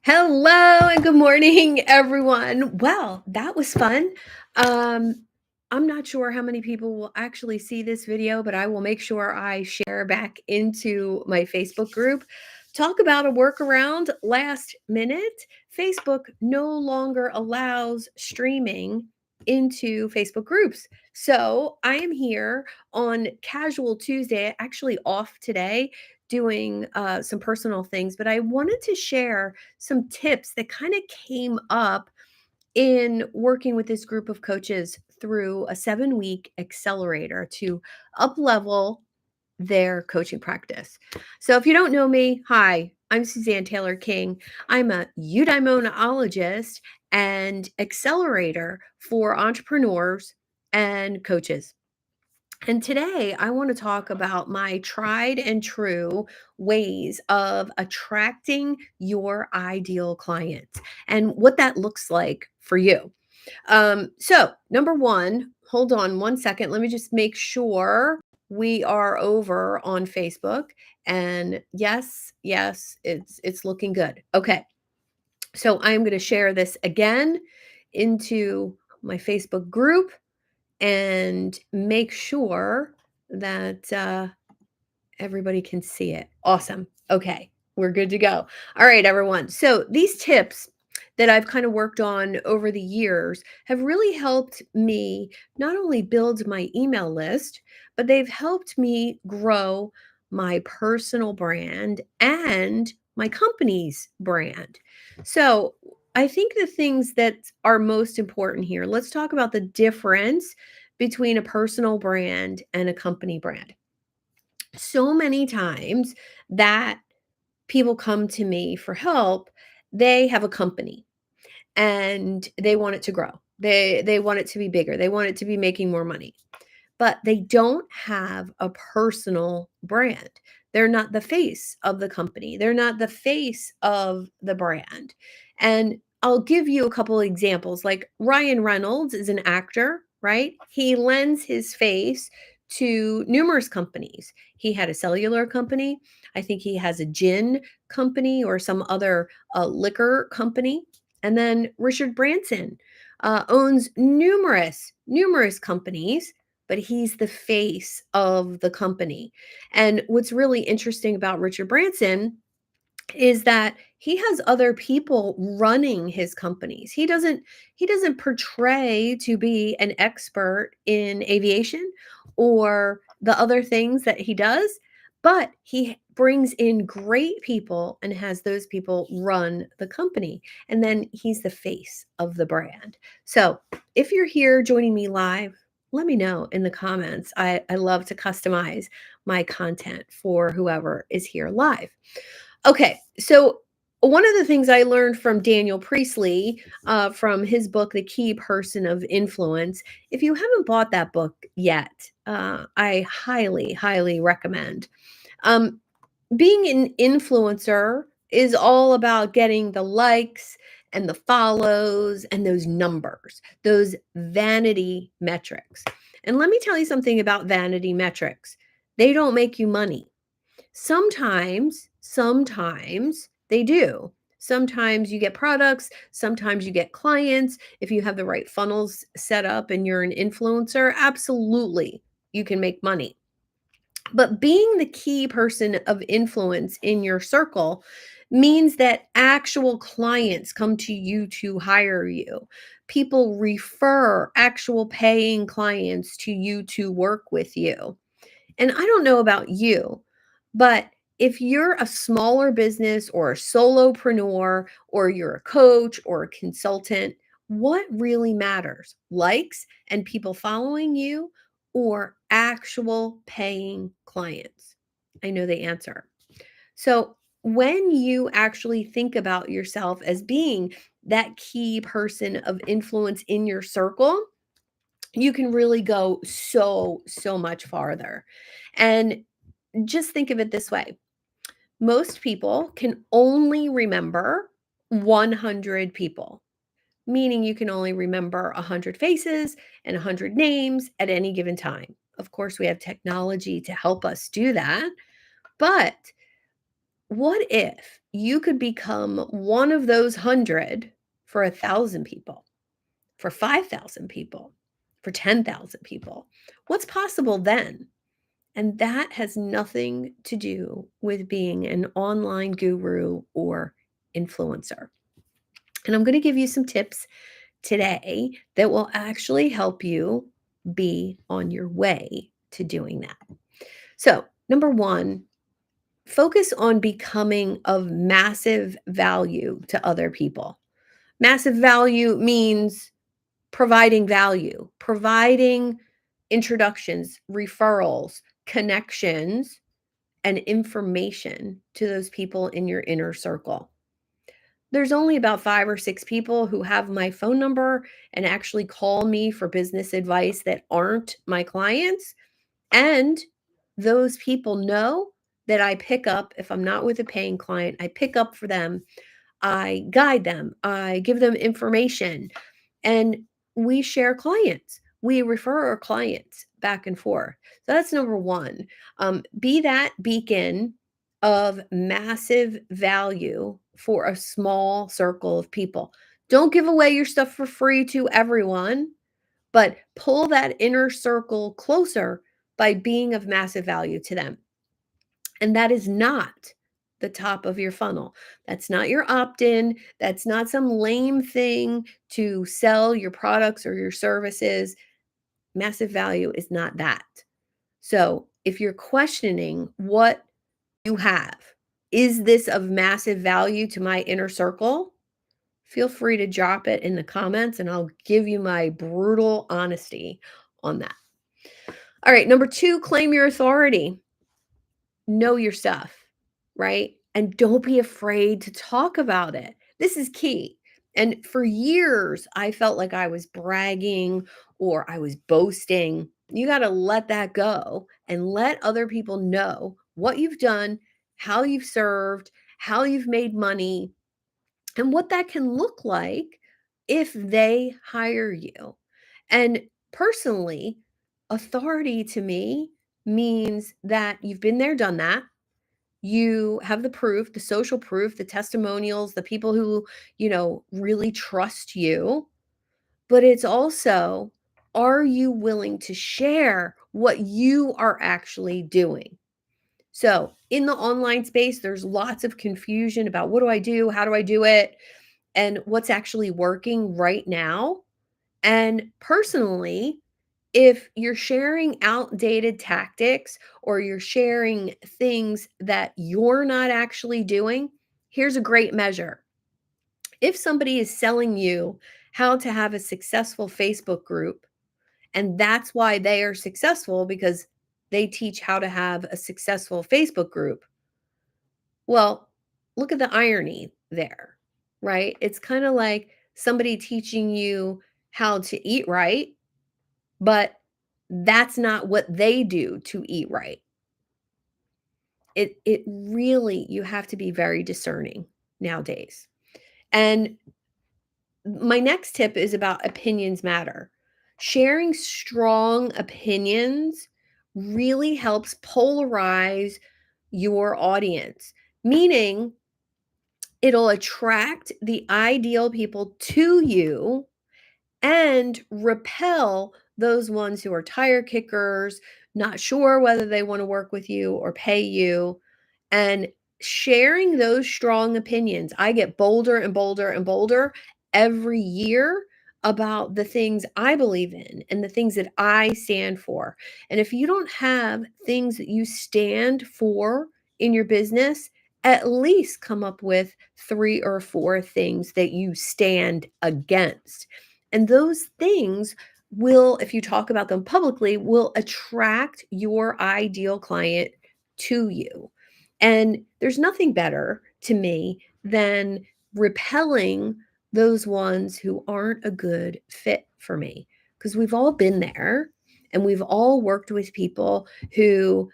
Hello and good morning, everyone. Well, that was fun. Um, I'm not sure how many people will actually see this video, but I will make sure I share back into my Facebook group. Talk about a workaround last minute. Facebook no longer allows streaming into Facebook groups. So I am here on Casual Tuesday, actually off today, doing some personal things, but I wanted to share some tips that kind of came up in working with this group of coaches through a 7-week accelerator to up level their coaching practice. So if you don't know me, hi, I'm Suzanne Taylor King. I'm a eudaimonologist and accelerator for entrepreneurs and coaches. And today I want to talk about my tried and true ways of attracting your ideal clients and what that looks like for you. So, number one, hold on one second. Let me just make sure we are over on Facebook. And yes, it's looking good. Okay. So I'm going to share this again into my Facebook group and make sure that everybody can see it. Awesome. Okay, we're good to go. All right, everyone. So these tips that I've kind of worked on over the years have really helped me not only build my email list, but they've helped me grow my personal brand and my company's brand. So I think the things that are most important here, let's talk about the difference between a personal brand and a company brand. So many times that people come to me for help, they have a company and they want it to grow. They want it to be bigger. They want it to be making more money. But they don't have a personal brand. They're not the face of the company. They're not the face of the brand. And I'll give you a couple examples. Like Ryan Reynolds is an actor, right? He lends his face to numerous companies. He had a cellular company. I think he has a gin company or some other liquor company. And then Richard Branson owns numerous companies, but he's the face of the company. And what's really interesting about Richard Branson is that he has other people running his companies. He doesn't portray to be an expert in aviation or the other things that he does, but he brings in great people and has those people run the company. And then he's the face of the brand. So, if you're here joining me live, let me know in the comments. I love to customize my content for whoever is here live. Okay, so one of the things I learned from Daniel Priestley, from his book, The Key Person of Influence, if you haven't bought that book yet, I highly recommend. Um, Being an influencer is all about getting the likes and the follows and those numbers, those vanity metrics. And let me tell you something about vanity metrics. They don't make you money. Sometimes they do. Sometimes you get products, sometimes you get clients. If you have the right funnels set up and you're an influencer, absolutely, you can make money. But being the key person of influence in your circle means that actual clients come to you to hire you. People refer actual paying clients to you to work with you. And I don't know about you, but if you're a smaller business or a solopreneur or you're a coach or a consultant, what really matters? Likes and people following you or actual paying clients? I know the answer. So, when you actually think about yourself as being that key person of influence in your circle, you can really go so much farther. And just think of it this way. Most people can only remember 100 people, meaning you can only remember 100 faces and 100 names at any given time. Of course, we have technology to help us do that, but what if you could become one of those 100 for 1,000 people, for 5,000 people, for 10,000 people? What's possible then? And that has nothing to do with being an online guru or influencer. And I'm going to give you some tips today that will actually help you be on your way to doing that. So, number one, focus on becoming of massive value to other people. Massive value means providing introductions, referrals, connections, and information to those people in your inner circle. There's only about 5 or 6 people who have my phone number and actually call me for business advice that aren't my clients, and those people know that I pick up if I'm not with a paying client, I pick up for them, I guide them, I give them information, and we share clients. We refer our clients back and forth. So that's number one. Be that beacon of massive value for a small circle of people. Don't give away your stuff for free to everyone, but pull that inner circle closer by being of massive value to them. And that is not the top of your funnel. That's not your opt in. That's not some lame thing to sell your products or your services. Massive value is not that. So if you're questioning what you have, is this of massive value to my inner circle? Feel free to drop it in the comments and I'll give you my brutal honesty on that. All right, number two, claim your authority. Know your stuff, right? And don't be afraid to talk about it. This is key. And for years, I felt like I was bragging or I was boasting. You got to let that go and let other people know what you've done, how you've served, how you've made money, and what that can look like if they hire you. And personally, authority to me means that you've been there, done that. You have the proof, the social proof, the testimonials, the people who, really trust you. But it's also, are you willing to share what you are actually doing? So, in the online space, there's lots of confusion about what do I do? How do I do it? And what's actually working right now. And personally, if you're sharing outdated tactics or you're sharing things that you're not actually doing, here's a great measure. If somebody is selling you how to have a successful Facebook group, and that's why they are successful because they teach how to have a successful Facebook group, well, look at the irony there, right? It's kind of like somebody teaching you how to eat right, but that's not what they do to eat right. It really, you have to be very discerning nowadays. And my next tip is about opinions matter. Sharing strong opinions really helps polarize your audience, meaning it'll attract the ideal people to you and repel those ones who are tire kickers, not sure whether they want to work with you or pay you. And sharing those strong opinions, I get bolder and bolder and bolder every year about the things I believe in and the things that I stand for. And if you don't have things that you stand for in your business, at least come up with 3 or 4 things that you stand against. And those things will, if you talk about them publicly, will attract your ideal client to you. And there's nothing better to me than repelling those ones who aren't a good fit for me. Because we've all been there and we've all worked with people who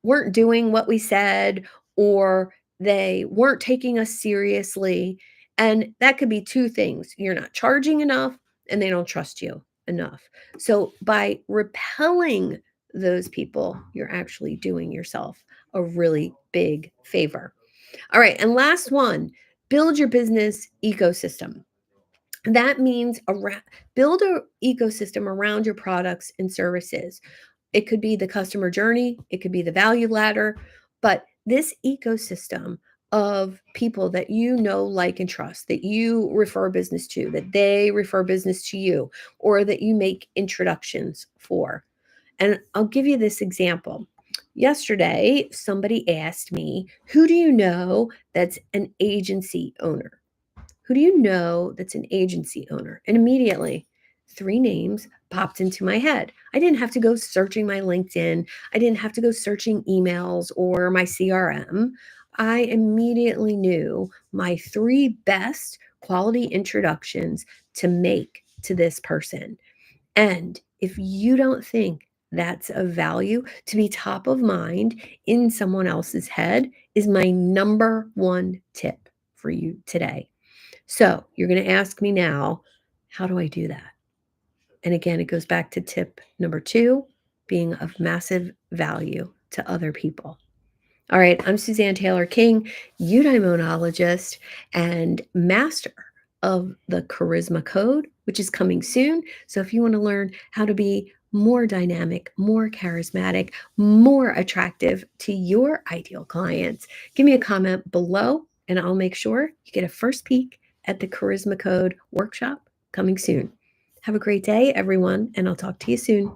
weren't doing what we said or they weren't taking us seriously. And that could be two things: you're not charging enough and they don't trust you enough. So by repelling those people, you're actually doing yourself a really big favor. All right. And last one, build your business ecosystem. That means build a ecosystem around your products and services. It could be the customer journey, it could be the value ladder, but this ecosystem of people that you know, like, and trust, that you refer business to, that they refer business to you, or that you make introductions for. And I'll give you this example. Yesterday, somebody asked me, who do you know that's an agency owner? Who do you know that's an agency owner? And immediately, three names popped into my head. I didn't have to go searching my LinkedIn. I didn't have to go searching emails or my CRM. I immediately knew my three best quality introductions to make to this person. And if you don't think that's of value, to be top of mind in someone else's head is my number one tip for you today. So you're going to ask me now, how do I do that? And again, it goes back to tip number two, being of massive value to other people. All right, I'm Suzanne Taylor King, eudaimonologist and master of the Charisma Code, which is coming soon. So if you want to learn how to be more dynamic, more charismatic, more attractive to your ideal clients, give me a comment below and I'll make sure you get a first peek at the Charisma Code workshop coming soon. Have a great day, everyone, and I'll talk to you soon.